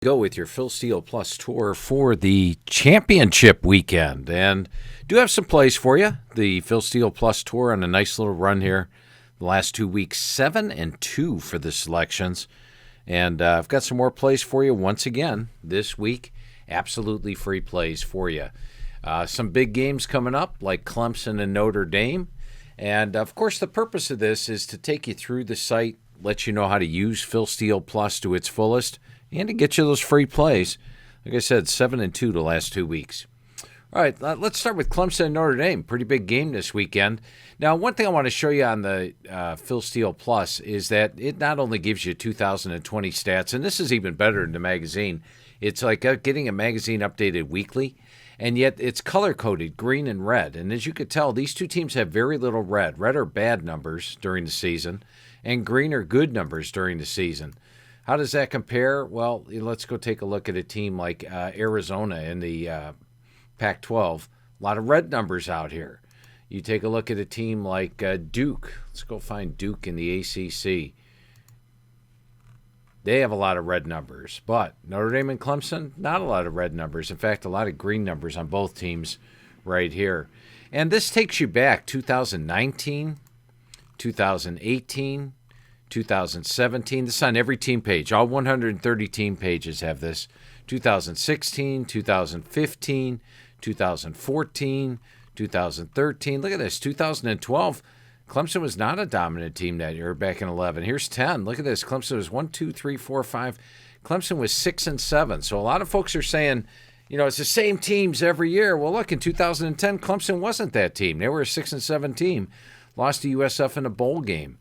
Go with your Phil Steele Plus tour for the championship weekend, and do have some plays for you. The Phil Steele Plus tour on a nice little run here. The last 2 weeks, 7-2 for the selections, and I've got some more plays for you once again this week. Absolutely free plays for you. Some big games coming up like Clemson and Notre Dame, and of course the purpose of this is to take you through the site, let you know how to use Phil Steele Plus to its fullest, and to get you those free plays. Like I said, 7-2 the last 2 weeks. All right, let's start with Clemson and Notre Dame. Pretty big game this weekend. Now, one thing I want to show you on the Phil Steele Plus is that it not only gives you 2020 stats, and this is even better than the magazine. It's like getting a magazine updated weekly, and yet it's color-coded, green and red. And as you could tell, these two teams have very little red. Red are bad numbers during the season, and green are good numbers during the season. How does that compare? Well, let's go take a look at a team like Arizona in the Pac-12. A lot of red numbers out here. You take a look at a team like Duke. Let's go find Duke in the ACC. They have a lot of red numbers, but Notre Dame and Clemson, not a lot of red numbers. In fact, a lot of green numbers on both teams right here. And this takes you back 2019, 2018, 2017. This is on every team page. All 130 team pages have this. 2016, 2015, 2014, 2013. Look at this. 2012, Clemson was not a dominant team that year back in 11. Here's 10. Look at this. Clemson was 1, 2, 3, 4, 5. Clemson was 6 and 7. So a lot of folks are saying, it's the same teams every year. Well, look, in 2010, Clemson wasn't that team. They were a 6 and 7 team. Lost to USF in a bowl game.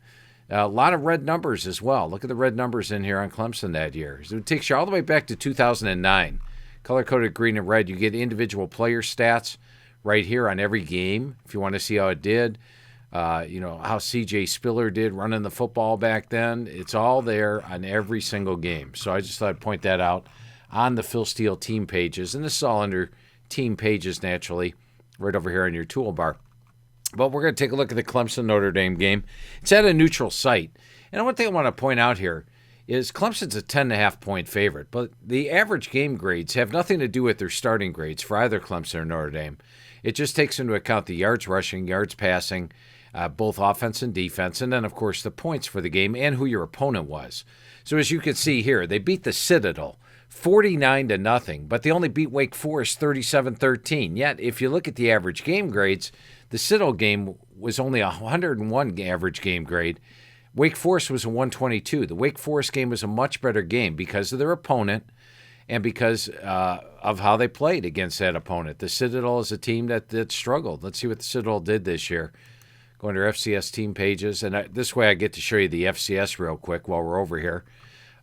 A lot of red numbers as well. Look at the red numbers in here on Clemson that year. So it takes you all the way back to 2009. Color-coded green and red. You get individual player stats right here on every game if you want to see how it did. How C.J. Spiller did running the football back then. It's all there on every single game. So I just thought I'd point that out on the Phil Steele team pages. And this is all under team pages, naturally, right over here on your toolbar. But we're going to take a look at the Clemson-Notre Dame game. It's at a neutral site. And one thing I want to point out here is Clemson's a 10.5-point favorite, but the average game grades have nothing to do with their starting grades for either Clemson or Notre Dame. It just takes into account the yards rushing, yards passing, both offense and defense, and then, of course, the points for the game and who your opponent was. So as you can see here, they beat the Citadel 49-0, but they only beat Wake Forest 37-13. Yet, if you look at the average game grades, the Citadel game was only a 101 average game grade. Wake Forest was a 122. The Wake Forest game was a much better game because of their opponent and because of how they played against that opponent. The Citadel is a team that struggled. Let's see what the Citadel did this year. Go under FCS team pages, and this way I get to show you the FCS real quick while we're over here.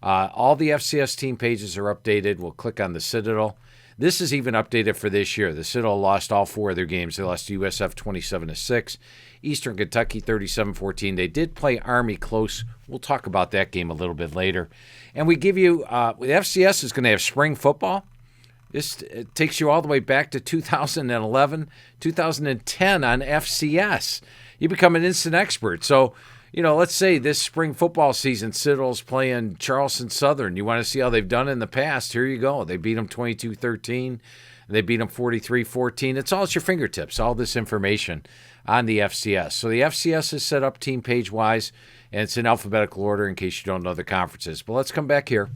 All the FCS team pages are updated. We'll click on the Citadel. This is even updated for this year. The Citadel lost all 4 of their games. They lost to USF 27-6, Eastern Kentucky 37-14. They did play Army close. We'll talk about that game a little bit later. And we give you, the FCS is going to have spring football. This takes you all the way back to 2011, 2010 on FCS. You become an instant expert. So, let's say this spring football season, Citadel's playing Charleston Southern. You want to see how they've done in the past? Here you go. They beat them 22-13. They beat them 43-14. It's all at your fingertips, all this information on the FCS. So the FCS is set up team page-wise, and it's in alphabetical order in case you don't know the conferences. But let's come back here,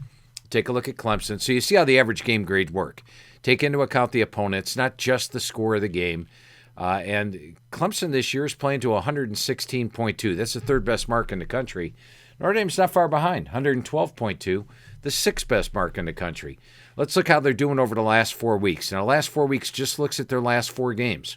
take a look at Clemson. So you see how the average game grades work. Take into account the opponents, not just the score of the game. And Clemson this year is playing to 116.2. That's the third best mark in the country. Notre Dame's not far behind, 112.2, the sixth best mark in the country. Let's look how they're doing over the last 4 weeks. Now, the last 4 weeks just looks at their last 4 games.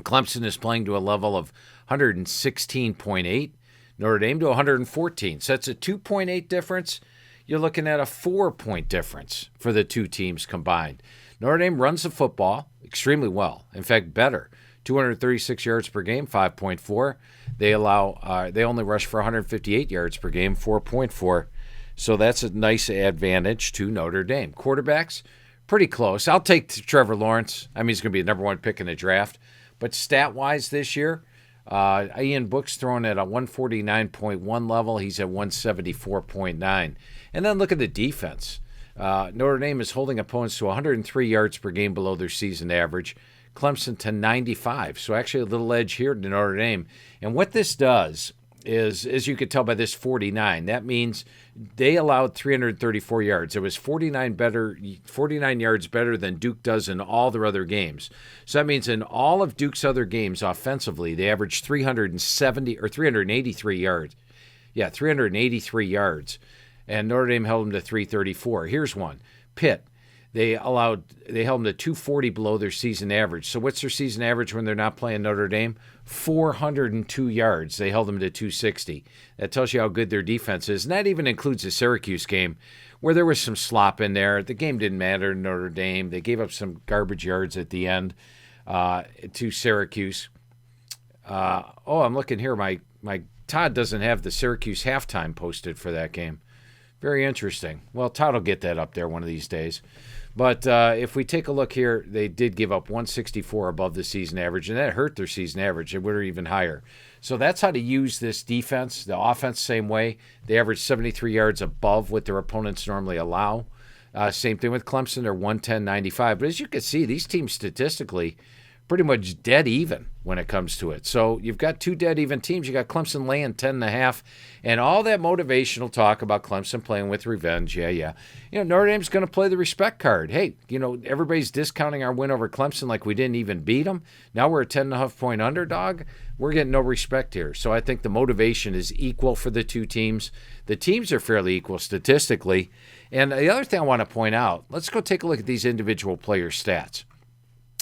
Clemson is playing to a level of 116.8, Notre Dame to 114. So that's a 2.8 difference. You're looking at a 4-point difference for the two teams combined. Notre Dame runs the football extremely well. In fact, better. 236 yards per game, 5.4. They only rush for 158 yards per game, 4.4. So that's a nice advantage to Notre Dame. Quarterbacks, pretty close. I'll take Trevor Lawrence. He's going to be the number 1 pick in the draft. But stat-wise this year, Ian Book's thrown at a 149.1 level. He's at 174.9. And then look at the defense. Notre Dame is holding opponents to 103 yards per game below their season average. Clemson to 95. So actually a little edge here to Notre Dame. And what this does is, as you could tell by this 49, that means they allowed 334 yards. It was 49 yards better than Duke does in all their other games. So that means in all of Duke's other games offensively, they averaged 383 yards. Yeah, 383 yards. And Notre Dame held them to 334. Here's one. Pitt. They held them to 240 below their season average. So what's their season average when they're not playing Notre Dame? 402 yards. They held them to 260. That tells you how good their defense is. And that even includes the Syracuse game where there was some slop in there. The game didn't matter to Notre Dame. They gave up some garbage yards at the end to Syracuse. I'm looking here. My Todd doesn't have the Syracuse halftime posted for that game. Very interesting. Well, Todd will get that up there one of these days. But if we take a look here, they did give up 164 above the season average, and that hurt their season average. It would have even higher. So that's how to use this defense. The offense, same way. They average 73 yards above what their opponents normally allow. Same thing with Clemson. They're 110-95. But as you can see, these teams statistically pretty much dead even when it comes to it. So you've got two dead even teams. You got Clemson laying 10.5, and all that motivational talk about Clemson playing with revenge. Yeah. Notre Dame's going to play the respect card. Hey, everybody's discounting our win over Clemson like we didn't even beat them. Now we're a 10.5-point underdog. We're getting no respect here. So I think the motivation is equal for the two teams. The teams are fairly equal statistically. And the other thing I want to point out, let's go take a look at these individual player stats.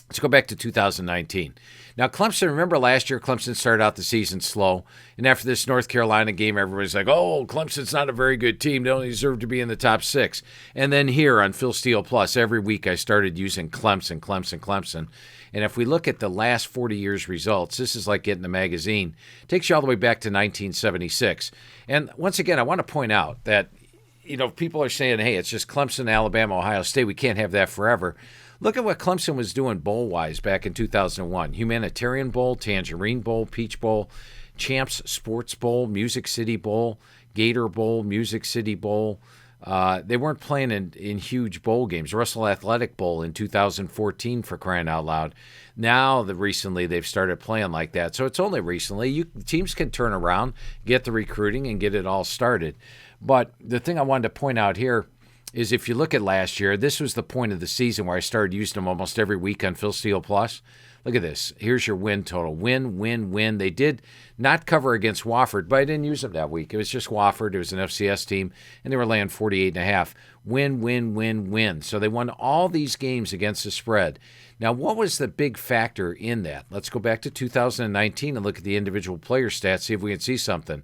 Let's go back to 2019. Now, Clemson, remember last year, Clemson started out the season slow. And after this North Carolina game, everybody's like, oh, Clemson's not a very good team. They don't deserve to be in the top 6. And then here on Phil Steele Plus, every week I started using Clemson. And if we look at the last 40 years' results, this is like getting a magazine. It takes you all the way back to 1976. And once again, I want to point out that, people are saying, hey, it's just Clemson, Alabama, Ohio State. We can't have that forever. Look at what Clemson was doing bowl-wise back in 2001. Humanitarian Bowl, Tangerine Bowl, Peach Bowl, Champs Sports Bowl, Music City Bowl, Gator Bowl, Music City Bowl. They weren't playing in huge bowl games. Russell Athletic Bowl in 2014, for crying out loud. Now, recently, they've started playing like that. So it's only recently. Teams can turn around, get the recruiting, and get it all started. But the thing I wanted to point out here is if you look at last year, this was the point of the season where I started using them almost every week on Phil Steele Plus. Look at this. Here's your win total. Win. They did not cover against Wofford, but I didn't use them that week. It was just Wofford. It was an FCS team, and they were laying 48.5. Win. So they won all these games against the spread. Now, what was the big factor in that? Let's go back to 2019 and look at the individual player stats, see if we can see something.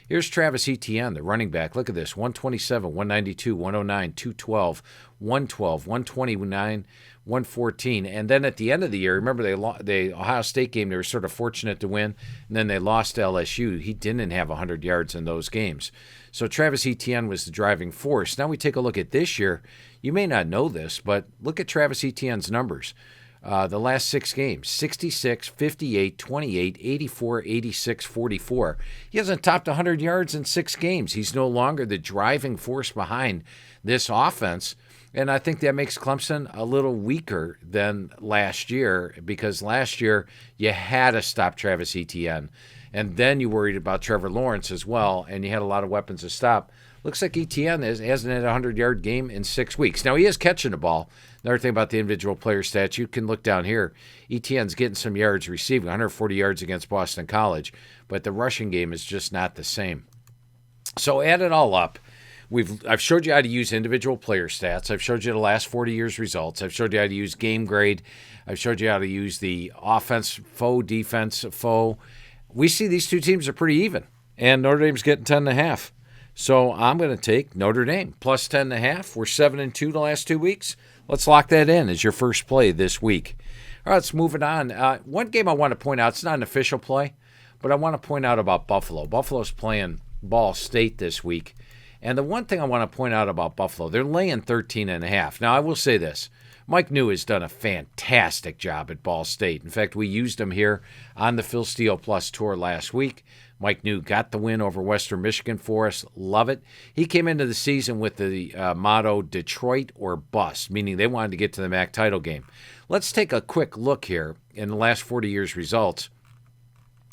Here's Travis Etienne, the running back. Look at this, 127, 192, 109, 212, 112, 129, 114. And then at the end of the year, remember the Ohio State game, they were sort of fortunate to win, and then they lost to LSU. He didn't have 100 yards in those games. So Travis Etienne was the driving force. Now we take a look at this year. You may not know this, but look at Travis Etienne's numbers. The last 6 games, 66, 58, 28, 84, 86, 44. He hasn't topped 100 yards in 6 games. He's no longer the driving force behind this offense. And I think that makes Clemson a little weaker than last year because last year you had to stop Travis Etienne. And then you worried about Trevor Lawrence as well, and you had a lot of weapons to stop. Looks like Etienne hasn't had a 100-yard game in 6 weeks. Now, he is catching the ball. Another thing about the individual player stats, you can look down here. Etienne's getting some yards receiving, 140 yards against Boston College, but the rushing game is just not the same. So add it all up. I've showed you how to use individual player stats. I've showed you the last 40 years' results. I've showed you how to use game grade. I've showed you how to use the offense faux, defense faux. We see these two teams are pretty even, and Notre Dame's getting 10.5. So I'm going to take Notre Dame plus 10.5. We're 7-2 the last 2 weeks. Let's lock that in as your first play this week. All right, let's move it on. One game I want to point out, it's not an official play, but I want to point out about Buffalo. Buffalo's playing Ball State this week. And the one thing I want to point out about Buffalo, they're laying 13.5. Now, I will say this. Mike New has done a fantastic job at Ball State. In fact, we used him here on the Phil Steele Plus tour last week. Mike New got the win over Western Michigan for us. Love it. He came into the season with the motto Detroit or bust, meaning they wanted to get to the MAC title game. Let's take a quick look here in the last 40 years' results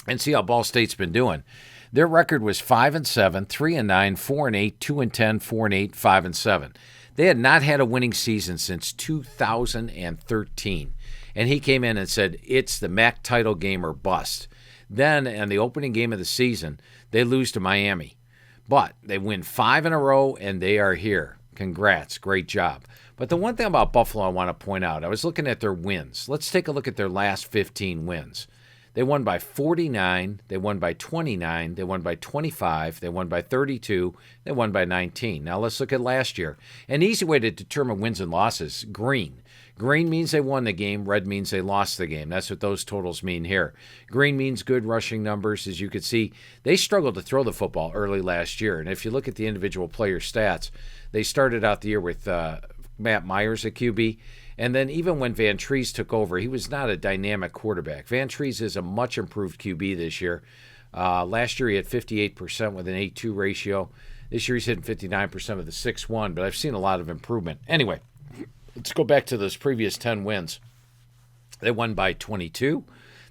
and see how Ball State's been doing. Their record was 5-7, 3-9, 4-8, 2-10, 4-8, 5-7. They had not had a winning season since 2013. And he came in and said, it's the MAC title game or bust. Then, in the opening game of the season, they lose to Miami. But they win 5 in a row, and they are here. Congrats. Great job. But the one thing about Buffalo I want to point out, I was looking at their wins. Let's take a look at their last 15 wins. They won by 49, they won by 29, they won by 25, they won by 32, they won by 19. Now let's look at last year. An easy way to determine wins and losses, green. Green means they won the game, red means they lost the game. That's what those totals mean here. Green means good rushing numbers. As you can see, they struggled to throw the football early last year. And if you look at the individual player stats, they started out the year with Matt Myers at QB. And then even when Van Trees took over, he was not a dynamic quarterback. Van Trees is a much improved QB this year. Last year he had 58% with an 8-2 ratio. This year he's hitting 59% with a 6-1, but I've seen a lot of improvement. Anyway, let's go back to those previous 10 wins. They won by 22.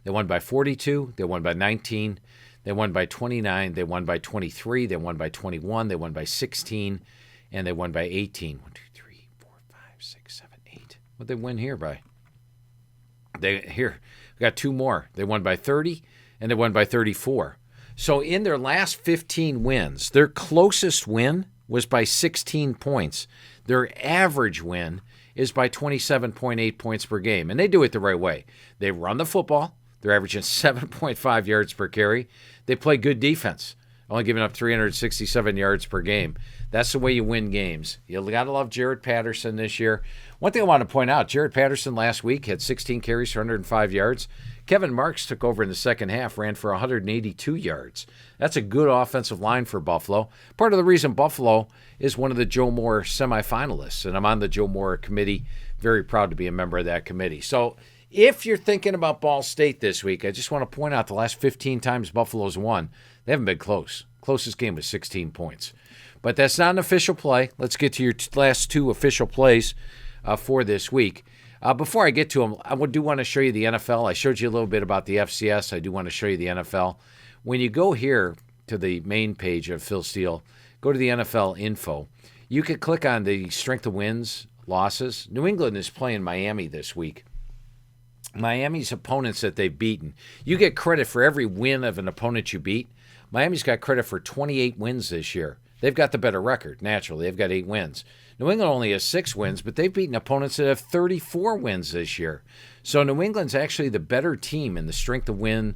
They won by 42. They won by 19. They won by 29. They won by 23. They won by 21. They won by 16. And they won by 18. 1, 2, 3, 4, 5, 6, 7, 8. What'd they win here by? We got 2 more. They won by 30, and they won by 34. So in their last 15 wins, their closest win was by 16 points. Their average win is by 27.8 points per game. And they do it the right way. They run the football. They're averaging 7.5 yards per carry. They play good defense, only giving up 367 yards per game. That's the way you win games. You got to love Jared Patterson this year. One thing I want to point out, Jared Patterson last week had 16 carries for 105 yards. Kevin Marks took over in the second half, ran for 182 yards. That's a good offensive line for Buffalo. Part of the reason Buffalo is one of the Joe Moore semifinalists, and I'm on the Joe Moore committee. Very proud to be a member of that committee. So if you're thinking about Ball State this week, I just want to point out the last 15 times Buffalo's won, they haven't been close. Closest game was 16 points. But that's not an official play. Let's get to your last 2 official plays for this week. Before I get to them, I do want to show you the NFL. I showed you a little bit about the FCS. I do want to show you the NFL. When you go here to the main page of Phil Steele, go to the NFL info. You could click on the strength of wins, losses. New England is playing Miami this week. Miami's opponents that they've beaten. You get credit for every win of an opponent you beat. Miami's got credit for 28 wins this year. They've got the better record, naturally. They've got 8 wins. New England only has 6 wins, but they've beaten opponents that have 34 wins this year. So New England's actually the better team in the strength of win,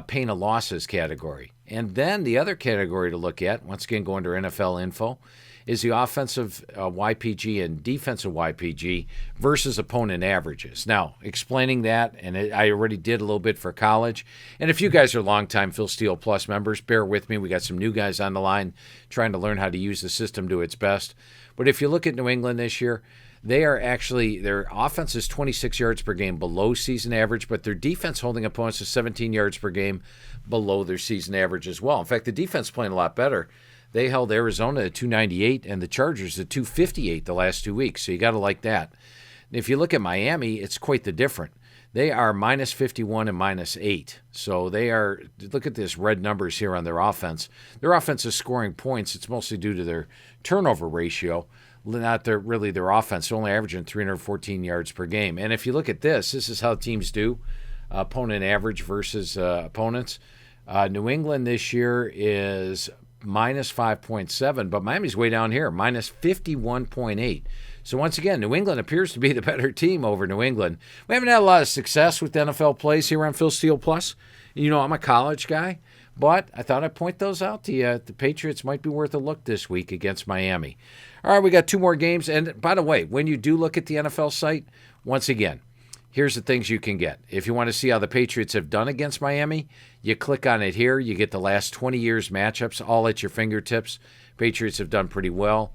pain of losses category. And then the other category to look at, once again going to NFL info, is the offensive YPG and defensive YPG versus opponent averages. Now, explaining that, and I already did a little bit for college. And if you guys are longtime Phil Steele Plus members, bear with me. We got some new guys on the line trying to learn how to use the system to its best. But if you look at New England this year, their offense is 26 yards per game below season average, but their defense holding opponents to 17 yards per game below their season average as well. In fact, the defense playing a lot better. They held Arizona at 298 and the Chargers at 258 the last 2 weeks, so you got to like that. And if you look at Miami, it's quite the different. They are minus 51 and minus 8. So they are, look at this red numbers here on their offense. Their offense is scoring points. It's mostly due to their turnover ratio, not their offense. They're only averaging 314 yards per game. And if you look at this is how teams do, opponent average versus opponents. New England this year is minus 5.7, but Miami's way down here, minus 51.8. So once again, New England appears to be the better team over New England. We haven't had a lot of success with NFL plays here on Phil Steele Plus. You know, I'm a college guy, but I thought I'd point those out to you. The Patriots might be worth a look this week against Miami. All right, we got 2 more games. And by the way, when you do look at the NFL site, once again, here's the things you can get. If you want to see how the Patriots have done against Miami, you click on it here. You get the last 20 years matchups all at your fingertips. Patriots have done pretty well.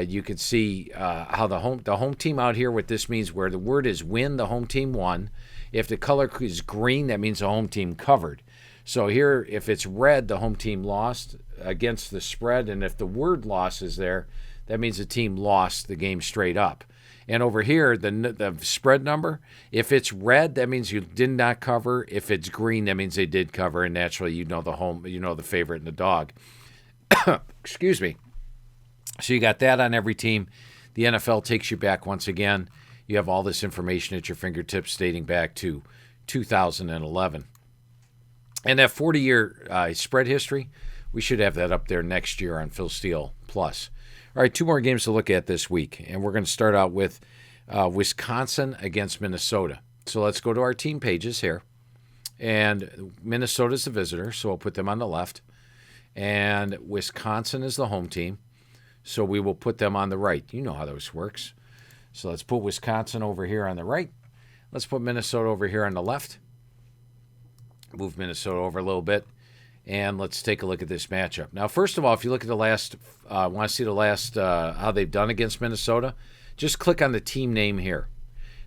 You can see how the home team out here, what this means, where the word is win, the home team won. If the color is green, that means the home team covered. So here, if it's red, the home team lost against the spread. And if the word loss is there, that means the team lost the game straight up. And over here, the spread number, if it's red, that means you did not cover. If it's green, that means they did cover. And naturally, the favorite and the dog. Excuse me. So you got that on every team. The NFL takes you back once again. You have all this information at your fingertips dating back to 2011. And that 40-year spread history, we should have that up there next year on Phil Steele Plus. All right, 2 more games to look at this week. And we're going to start out with Wisconsin against Minnesota. So let's go to our team pages here. And Minnesota's the visitor, so we'll put them on the left. And Wisconsin is the home team, so we will put them on the right. You know how this works. So let's put Wisconsin over here on the right. Let's put Minnesota over here on the left. Move Minnesota over a little bit. And let's take a look at this matchup. Now, first of all, if you look at the last, want to see the last, how they've done against Minnesota, just click on the team name here.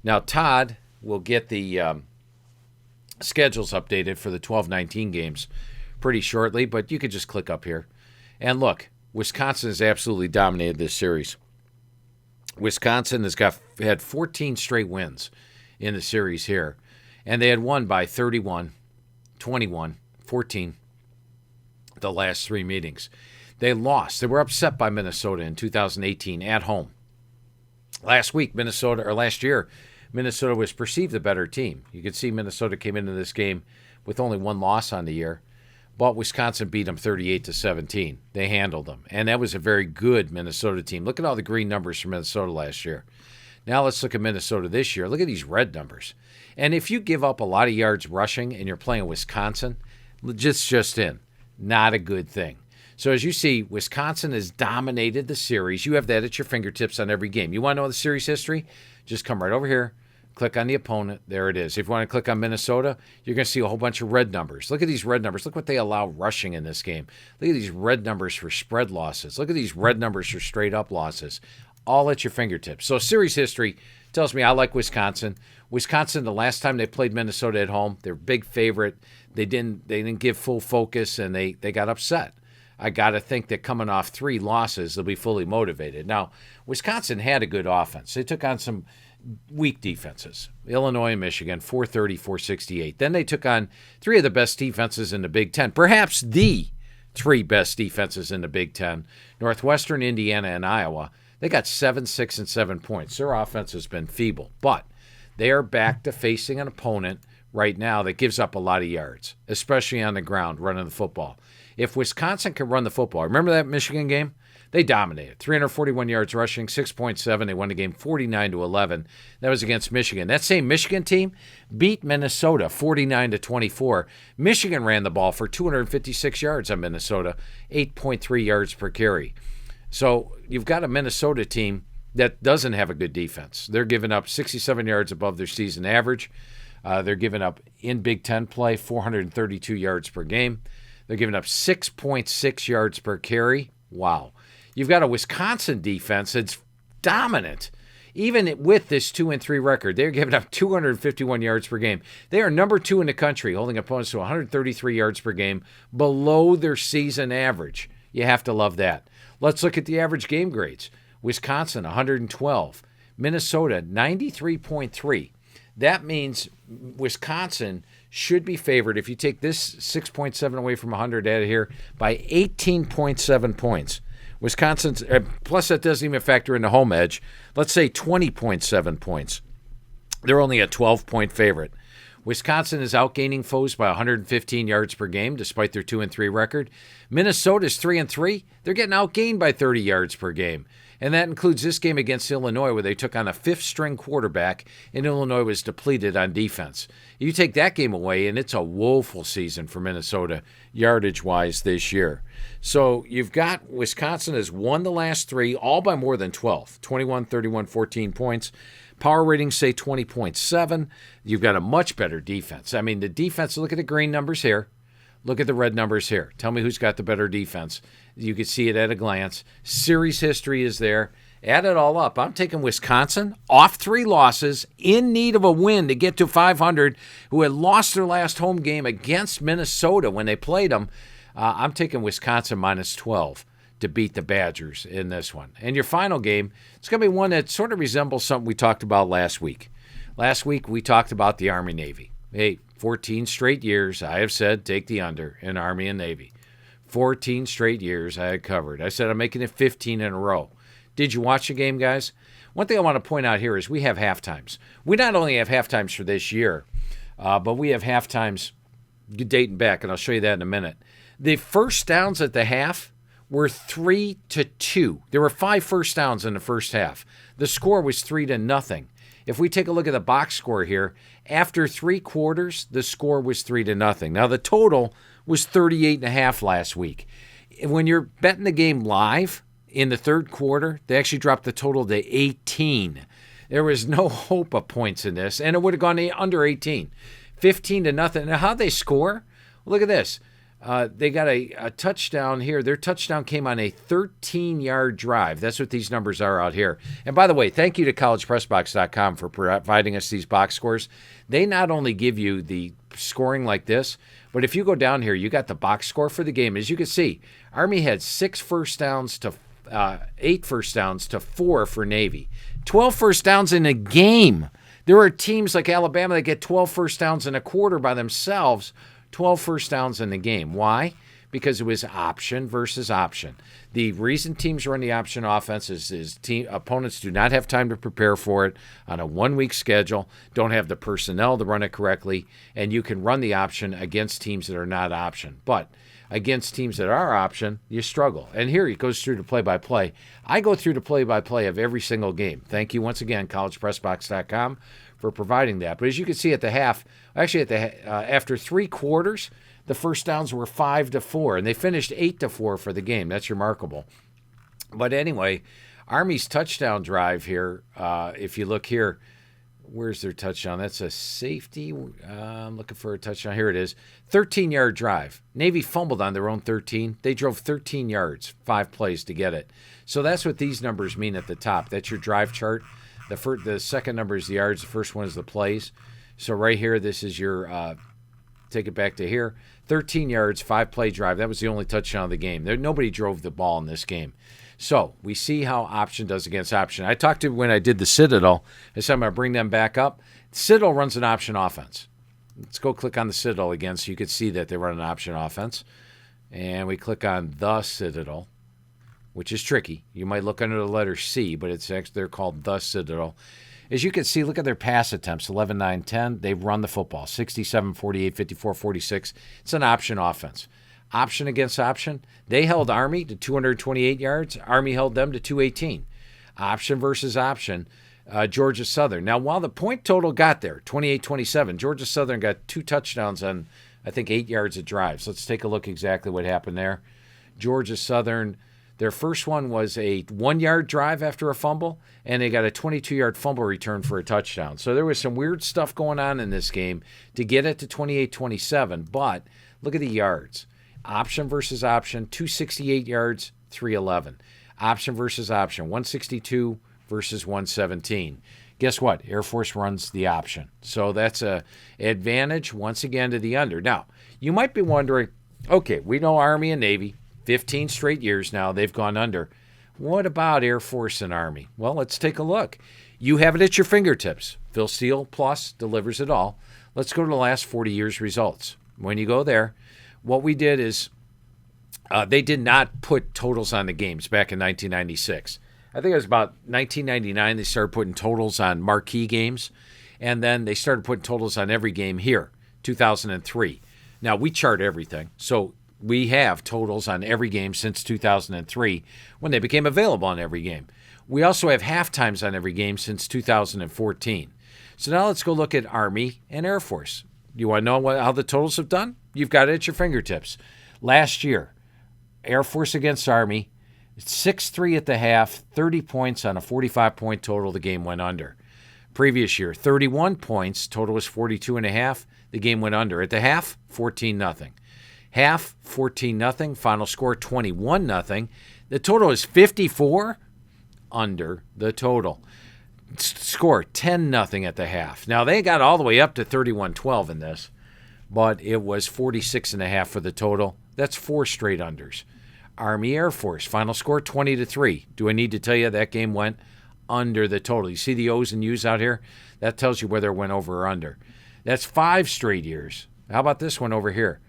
Now, Todd will get the schedules updated for the 12-19 games pretty shortly, but you could just click up here. And look, Wisconsin has absolutely dominated this series. Wisconsin has had 14 straight wins in the series here, and they had won by 31, 21, 14 the last 3 meetings. They lost. They were upset by Minnesota in 2018 at home. Last year, Minnesota was perceived the better team. You could see Minnesota came into this game with only 1 loss on the year, but Wisconsin beat them 38-17. They handled them, and that was a very good Minnesota team. Look at all the green numbers from Minnesota last year. Now let's look at Minnesota this year. Look at these red numbers. And if you give up a lot of yards rushing and you're playing Wisconsin, just in. Not a good thing. So as you see, Wisconsin has dominated the series. You have that at your fingertips on every game. You want to know the series history? Just come right over here, click on the opponent. There it is. If you want to click on Minnesota, you're going to see a whole bunch of red numbers. Look at these red numbers. Look what they allow rushing in this game. Look at these red numbers for spread losses. Look at these red numbers for straight-up losses. All at your fingertips. So series history tells me I like Wisconsin. Wisconsin, the last time they played Minnesota at home, they're big favorite. They didn't give full focus, and they got upset. I got to think that coming off 3 losses, they'll be fully motivated. Now, Wisconsin had a good offense. They took on some weak defenses. Illinois and Michigan, 430, 468. Then they took on 3 of the best defenses in the Big Ten, perhaps the 3 best defenses in the Big Ten, Northwestern, Indiana, and Iowa. They got 7, 6, and 7 points. Their offense has been feeble, but they are back to facing an opponent right now that gives up a lot of yards, especially on the ground, running the football. If Wisconsin can run the football, remember that Michigan game? They dominated. 341 yards rushing, 6.7. They won the game 49-11. That was against Michigan. That same Michigan team beat Minnesota 49-24. Michigan ran the ball for 256 yards on Minnesota, 8.3 yards per carry. So you've got a Minnesota team that doesn't have a good defense. They're giving up 67 yards above their season average. They're giving up, in Big Ten play, 432 yards per game. They're giving up 6.6 yards per carry. Wow. You've got a Wisconsin defense that's dominant. Even with this 2-3 record, they're giving up 251 yards per game. They are number 2 in the country, holding opponents to 133 yards per game, below their season average. You have to love that. Let's look at the average game grades. Wisconsin, 112. Minnesota, 93.3. That means Wisconsin should be favored, if you take this 6.7 away from 100 out of here, by 18.7 points. Wisconsin's, plus that doesn't even factor in the home edge, let's say 20.7 points. They're only a 12-point favorite. Wisconsin is outgaining foes by 115 yards per game, despite their 2-3 record. Minnesota's 3-3. They're getting outgained by 30 yards per game. And that includes this game against Illinois, where they took on a 5th-string quarterback, and Illinois was depleted on defense. You take that game away, and it's a woeful season for Minnesota, yardage-wise, this year. So you've got Wisconsin has won the last 3, all by more than 12, 21, 31, 14 points. Power ratings say 20.7. You've got a much better defense. I mean, the defense, look at the green numbers here. Look at the red numbers here. Tell me who's got the better defense. You can see it at a glance. Series history is there. Add it all up. I'm taking Wisconsin off 3 losses, in need of a win to get to 500, who had lost their last home game against Minnesota when they played them. I'm taking Wisconsin minus 12 to beat the Badgers in this one. And your final game, it's going to be one that sort of resembles something we talked about last week. Last week, we talked about the Army-Navy. Hey, 14 straight years, I have said take the under in Army and Navy. 14 straight years I had covered. I said I'm making it 15 in a row. Did you watch the game, guys? One thing I want to point out here is we have halftimes. We not only have halftimes for this year, but we have halftimes dating back, and I'll show you that in a minute. The first downs at the half were 3-2. There were 5 first downs in the first half. The score was 3-0. If we take a look at the box score here, after 3 quarters, the score was 3-0. Now, the total was 38.5 last week. When you're betting the game live in the third quarter, they actually dropped the total to 18. There was no hope of points in this, and it would have gone under 18. 15-0. Now, how'd they score? Well, look at this. They got a touchdown here. Their touchdown came on a 13-yard drive. That's what these numbers are out here. And by the way, thank you to collegepressbox.com for providing us these box scores. They not only give you the scoring like this, but if you go down here, you got the box score for the game. As you can see, Army had 8 first downs to 4 for Navy. 12 first downs in a game. There are teams like Alabama that get 12 first downs in a quarter by themselves. 12 first downs in the game. Why? Because it was option versus option. The reason teams run the option offense is opponents do not have time to prepare for it on a 1-week schedule, don't have the personnel to run it correctly, and you can run the option against teams that are not option. But against teams that are option, you struggle. And here it goes through the play-by-play. I go through the play-by-play of every single game. Thank you once again, collegepressbox.com, for providing that. But as you can see at the half, actually after 3 quarters, the first downs were 5-4, and they finished 8-4 for the game. That's remarkable. But anyway, Army's touchdown drive here, if you look here, where's their touchdown? That's a safety. I'm looking for a touchdown. Here it is. 13-yard drive. Navy fumbled on their own 13. They drove 13 yards, 5 plays to get it. So that's what these numbers mean at the top. That's your drive chart. The second number is the yards. The first one is the plays. So right here, this is your, take it back to here, 13 yards, 5-play drive. That was the only touchdown of the game. Nobody drove the ball in this game. So we see how option does against option. I talked to when I did the Citadel. I said I'm going to bring them back up. Citadel runs an option offense. Let's go click on the Citadel again so you can see that they run an option offense. And we click on the Citadel, which is tricky. You might look under the letter C, but it's actually they're called the Citadel. As you can see, look at their pass attempts, 11, 9, 10. They've run the football, 67, 48, 54, 46. It's an option offense. Option against option. They held Army to 228 yards. Army held them to 218. Option versus option. Georgia Southern. Now, while the point total got there, 28-27, Georgia Southern got 2 touchdowns on, I think, 8 yards of drives. Let's take a look exactly what happened there. Georgia Southern, their first one was a 1-yard drive after a fumble, and they got a 22-yard fumble return for a touchdown. So there was some weird stuff going on in this game to get it to 28-27, but look at the yards. Option versus option, 268 yards, 311. Option versus option, 162 versus 117. Guess what? Air Force runs the option. So that's an advantage, once again, to the under. Now, you might be wondering, okay, we know Army and Navy, 15 straight years now, they've gone under. What about Air Force and Army? Well, let's take a look. You have it at your fingertips. Phil Steele Plus delivers it all. Let's go to the last 40 years' results. When you go there, what we did is they did not put totals on the games back in 1996. I think it was about 1999 they started putting totals on marquee games, and then they started putting totals on every game here, 2003. Now, we chart everything, so we have totals on every game since 2003 when they became available on every game. We also have halftimes on every game since 2014. So now let's go look at Army and Air Force. You want to know how the totals have done? You've got it at your fingertips. Last year, Air Force against Army, 6-3 at the half, 30 points on a 45-point total. The game went under. Previous year, 31 points, total was 42.5. The game went under. At the half, 14-0. Half, 14-0. Final score, 21-0. The total is 54. under the total. Score 10-0 at the half. Now, they got all the way up to 31-12 in this, but it was 46.5 for the total. That's 4 straight unders. Army Air Force, final score 20-3. Do I need to tell you that game went under the total? You see the O's and U's out here? That tells you whether it went over or under. That's 5 straight years. How about this one over here?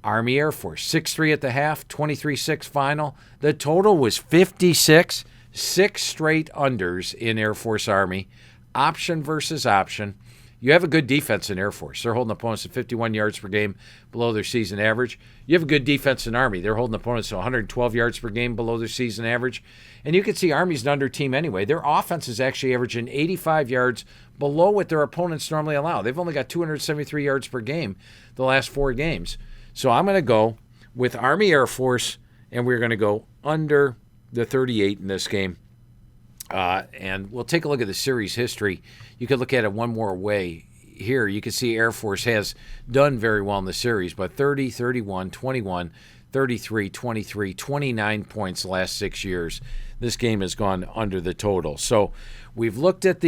Army Air Force, 6-3 at the half, 23-6 final. The total was 56. 6 straight unders in Air Force Army. Option versus option. You have a good defense in Air Force. They're holding opponents at 51 yards per game below their season average. You have a good defense in Army. They're holding opponents to 112 yards per game below their season average. And you can see Army's an under team anyway. Their offense is actually averaging 85 yards below what their opponents normally allow. They've only got 273 yards per game the last 4 games. So I'm going to go with Army Air Force, and we're going to go under the 38 in this game. And we'll take a look at the series history. You could look at it one more way. Here, you can see Air Force has done very well in the series, but 30, 31, 21, 33, 23, 29 points the last 6 years. This game has gone under the total. So we've looked at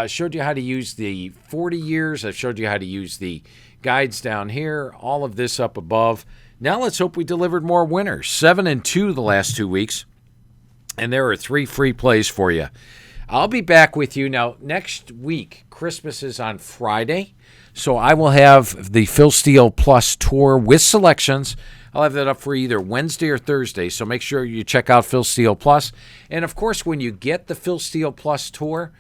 showed you how to use the 40 years. I've showed you how to use the guides down here, all of this up above. Now let's hope we delivered more winners. 7-2 the last 2 weeks. And there are 3 free plays for you. I'll be back with you. Now, next week, Christmas is on Friday, so I will have the Phil Steele Plus tour with selections. I'll have that up for either Wednesday or Thursday, so make sure you check out Phil Steele Plus. And, of course, when you get the Phil Steele Plus tour,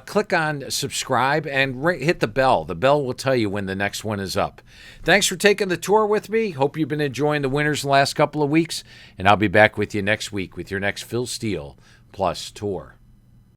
click on subscribe and hit the bell. The bell will tell you when the next one is up. Thanks for taking the tour with me. Hope you've been enjoying the winners the last couple of weeks. And I'll be back with you next week with your next Phil Steele Plus tour.